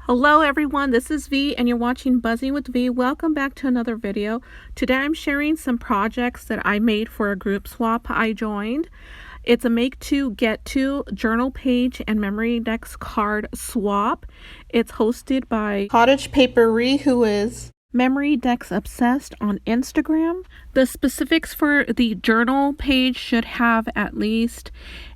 Hello everyone, this is V and you're watching Buzzing with V. Welcome back to another video. Today I'm sharing some projects that I made for a group swap I joined. It's a make to get to journal page and MemoryDex card swap. It's hosted by Cottage Papery, who is MemoryDex Obsessed on Instagram. The specifics for the journal page should have at least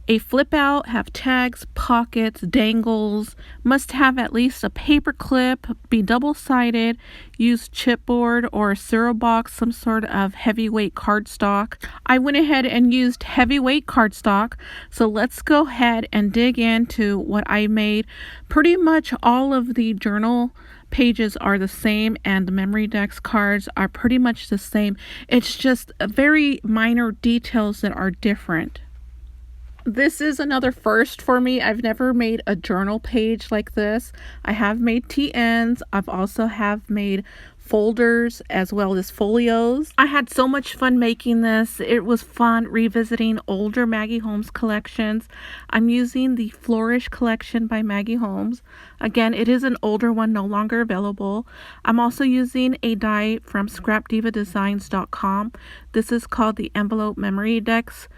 a flip out, have tags, pockets, dangles, must have at least a paper clip, be double-sided, use chipboard or a cereal box, some sort of heavyweight cardstock. I went ahead and used heavyweight cardstock, so let's go ahead and dig into what I made. Pretty much all of the journal pages are the same and the MemoryDex cards are pretty much the same. It's just very minor details that are different. This is another first for me. I've never made a journal page like this. I have made TNs. I've also have made folders as well as folios. I had so much fun making this. It was fun revisiting older Maggie Holmes collections. I'm using the Flourish collection by Maggie Holmes. Again, it is an older one, no longer available. I'm also using a die from scrapdivadesigns.com. This is called the Envelope MemoryDex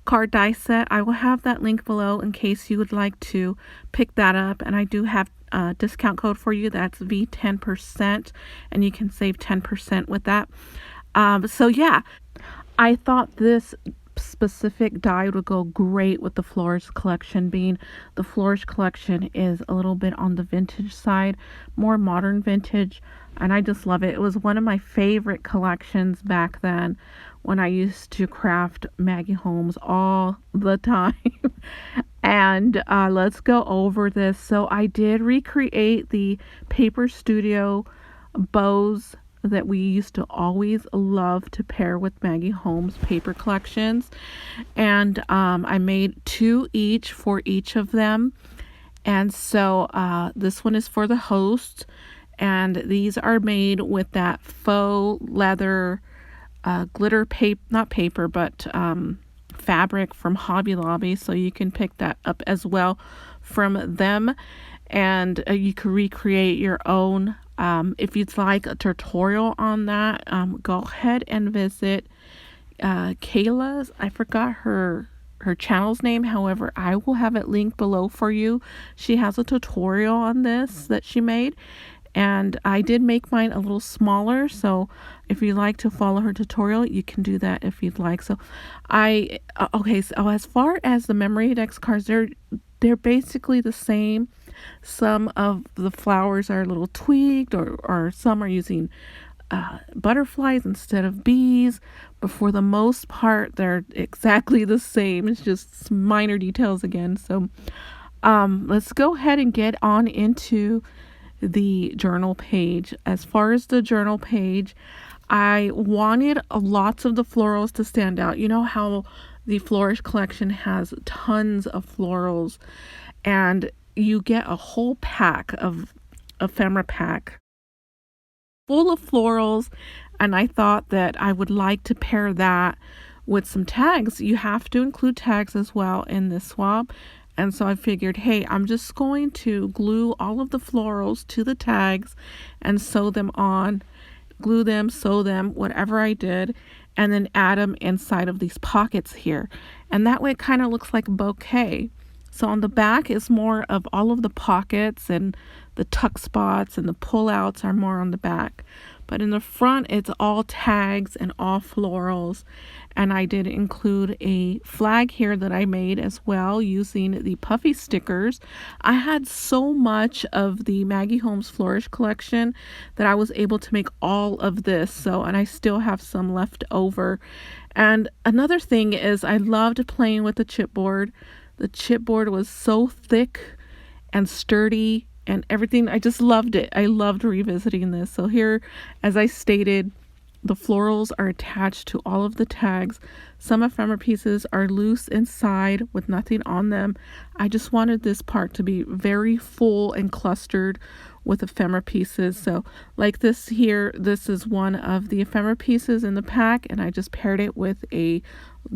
card die set. I will have that link below in case you would like to pick that up, and I do have a discount code for you. That's V10%, and you can save 10% with that. So yeah, I thought this specific die would go great with the Flourish collection, being the Flourish collection is a little bit on the vintage side, more modern vintage, and I just love it. It was one of my favorite collections back then when I used to craft Maggie Holmes all the time. And let's go over this. So I did recreate the Paper Studio bows that we used to always love to pair with Maggie Holmes paper collections. And I made 2 each for each of them. And so this one is for the host. And these are made with that faux leather glitter paper, not paper, but fabric from Hobby Lobby. So you can pick that up as well from them. And you can recreate your own. If you'd like a tutorial on that, go ahead and visit Kayla's. I forgot her channel's name. However, I will have it linked below for you. She has a tutorial on this that she made. And I did make mine a little smaller, so if you'd like to follow her tutorial, you can do that if you'd like. So so as far as the MemoryDex cards, they're basically the same. Some of the flowers are a little tweaked, or some are using butterflies instead of bees, but for the most part, they're exactly the same. It's just minor details again. So let's go ahead and get on into the journal page. As far as the journal page, I wanted lots of the florals to stand out. You know how the Flourish collection has tons of florals, and you get a whole pack of ephemera pack full of florals, and I thought that I would like to pair that with some tags. You have to include tags as well in this swap. And so I figured, hey, I'm just going to glue all of the florals to the tags and sew them on, glue them, sew them, whatever I did, and then add them inside of these pockets here. And that way it kind of looks like a bouquet. So on the back is more of all of the pockets, and the tuck spots and the pullouts are more on the back. But in the front, it's all tags and all florals. And I did include a flag here that I made as well using the puffy stickers. I had so much of the Maggie Holmes Flourish collection that I was able to make all of this. And I still have some left over. And another thing is I loved playing with the chipboard. The chipboard was so thick and sturdy and everything. I just loved it. I loved revisiting this. So here, as I stated, the florals are attached to all of the tags. Some ephemera pieces are loose inside with nothing on them. I just wanted this part to be very full and clustered with ephemera pieces. So like this here, this is one of the ephemera pieces in the pack, and I just paired it with a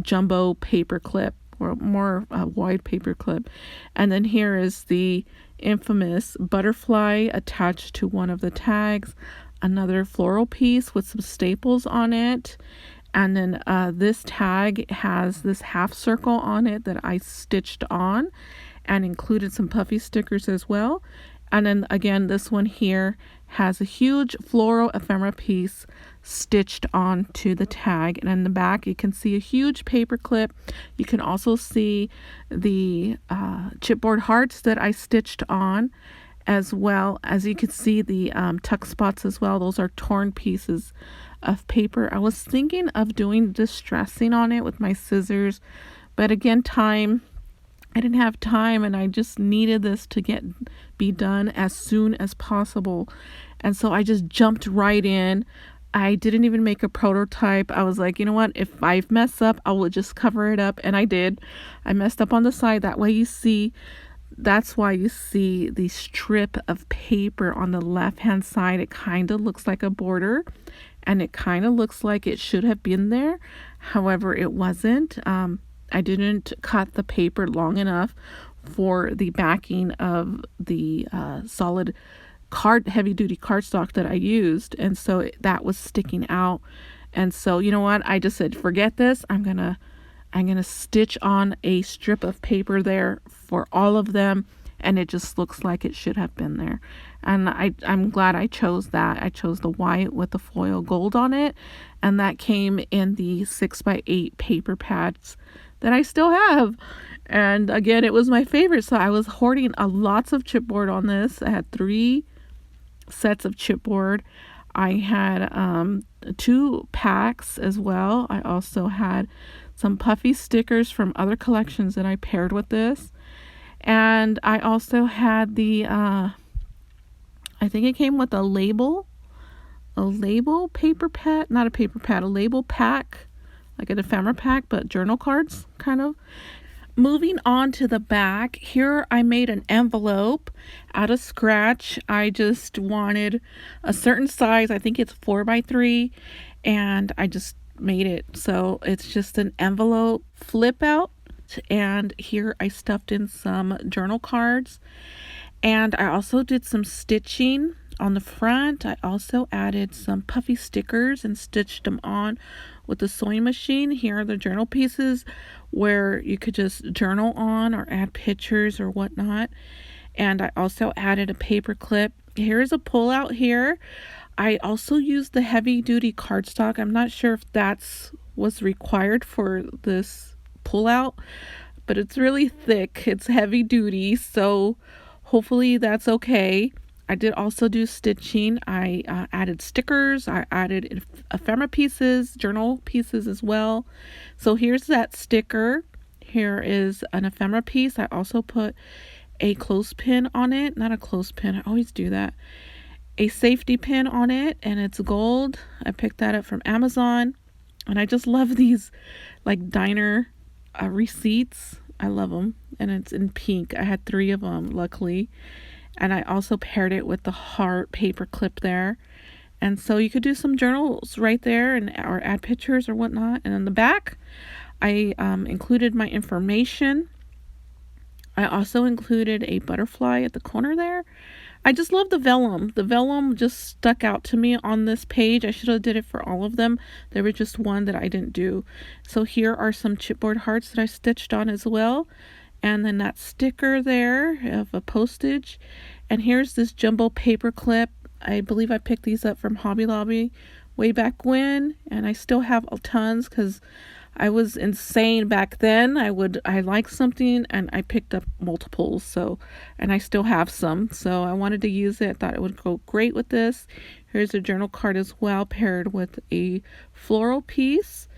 jumbo paper clip, or more wide paper clip. And then here is the infamous butterfly attached to one of the tags, another floral piece with some staples on it, and then this tag has this half circle on it that I stitched on and included some puffy stickers as well. And then again, this one here has a huge floral ephemera piece stitched onto the tag, and in the back you can see a huge paper clip. You can also see the chipboard hearts that I stitched on, as well as you can see the tuck spots as well. Those are torn pieces of paper. I was thinking of doing distressing on it with my scissors, but again, I didn't have time, and I just needed this to be done as soon as possible. And so I just jumped right in. I didn't even make a prototype. I was like, you know what? If I mess up, I will just cover it up. And I did. I messed up on the side. That's why you see the strip of paper on the left-hand side. It kind of looks like a border, and it kind of looks like it should have been there. However, it wasn't. I didn't cut the paper long enough for the backing of the solid heavy-duty cardstock that I used, and so that was sticking out. And so, you know what? I just said, forget this. I'm gonna stitch on a strip of paper there for all of them, and it just looks like it should have been there. And I'm glad I chose that. I chose the white with the foil gold on it, and that came in the 6x8 paper pads that I still have. And again, it was my favorite, so I was hoarding lots of chipboard on this. I had 3 sets of chipboard. I had 2 packs as well. I also had some puffy stickers from other collections that I paired with this. And I also had the I think it came with a label paper pad, not a paper pad, a label pack, like an ephemera pack, but journal cards kind of. Moving on to the back, here I made an envelope out of scratch. I just wanted a certain size. I think it's 4x3, and I just made it. So it's just an envelope flip out, and here I stuffed in some journal cards, and I also did some stitching on the front. I also added some puffy stickers and stitched them on with the sewing machine. Here are the journal pieces where you could just journal on or add pictures or whatnot. And I also added a paper clip. Here's a pull out here. I also used the heavy duty cardstock. I'm not sure if that's was required for this pull out, but it's really thick. It's heavy duty, so hopefully that's okay. I did also do stitching. I added stickers. I added ephemera pieces, journal pieces as well. So here's that sticker. Here is an ephemera piece. I also put a clothespin on it. Not a clothespin. I always do that. A safety pin on it, and it's gold. I picked that up from Amazon. And I just love these like diner receipts. I love them. And it's in pink. I had 3 of them, luckily. And I also paired it with the heart paper clip there. And so you could do some journals right there, or add pictures or whatnot. And on the back, I included my information. I also included a butterfly at the corner there. I just love the vellum. The vellum just stuck out to me on this page. I should have did it for all of them. There was just one that I didn't do. So here are some chipboard hearts that I stitched on as well. And then that sticker there of a postage. And here's this jumbo paper clip. I believe I picked these up from Hobby Lobby way back when. And I still have tons because I was insane back then. I liked something and I picked up multiples. So, and I still have some. So I wanted to use it. I thought it would go great with this. Here's a journal card as well, paired with a floral piece.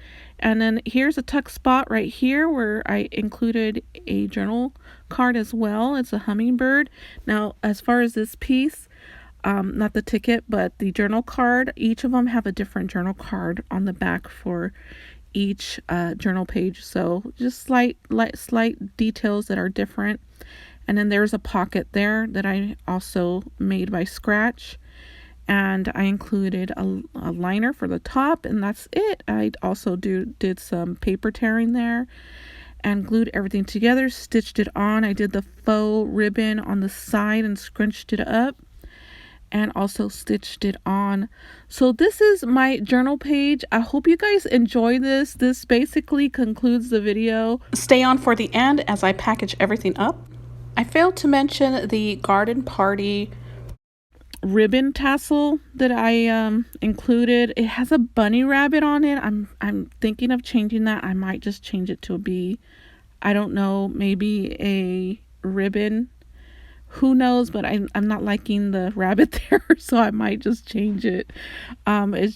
And then here's a tuck spot right here where I included a journal card as well. It's a hummingbird. Now, as far as this piece, not the ticket, but the journal card, each of them have a different journal card on the back for each journal page. So just slight details that are different. And then there's a pocket there that I also made by scratch. And I included a liner for the top, and that's it. I also did some paper tearing there. and glued everything together, stitched it on. I did the faux ribbon on the side and scrunched it up, and also stitched it on. So this is my journal page. I hope you guys enjoy this. This basically concludes the video. Stay on for the end as I package everything up. I failed to mention the garden party ribbon tassel that I included. It has a bunny rabbit on it. I'm thinking of changing that. I might just change it to a bee. I don't know, maybe a ribbon. Who knows, but I'm not liking the rabbit there, so I might just change it. It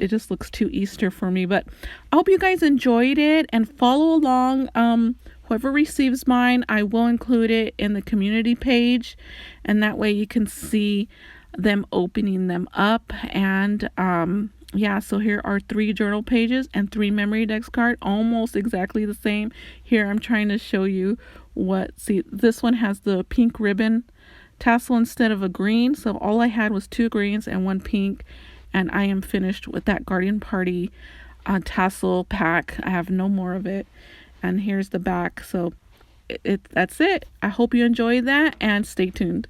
just looks too Easter for me. But I hope you guys enjoyed it and follow along. Whoever receives mine, I will include it in the community page, and that way you can see them opening them up. And yeah, so here are 3 journal pages and 3 MemoryDex cards, almost exactly the same. Here I'm trying to show you see, this one has the pink ribbon tassel instead of a green, so all I had was 2 greens and 1 pink, and I am finished with that garden party tassel pack. I have no more of it. And here's the back. So that's it. I hope you enjoyed that, and stay tuned.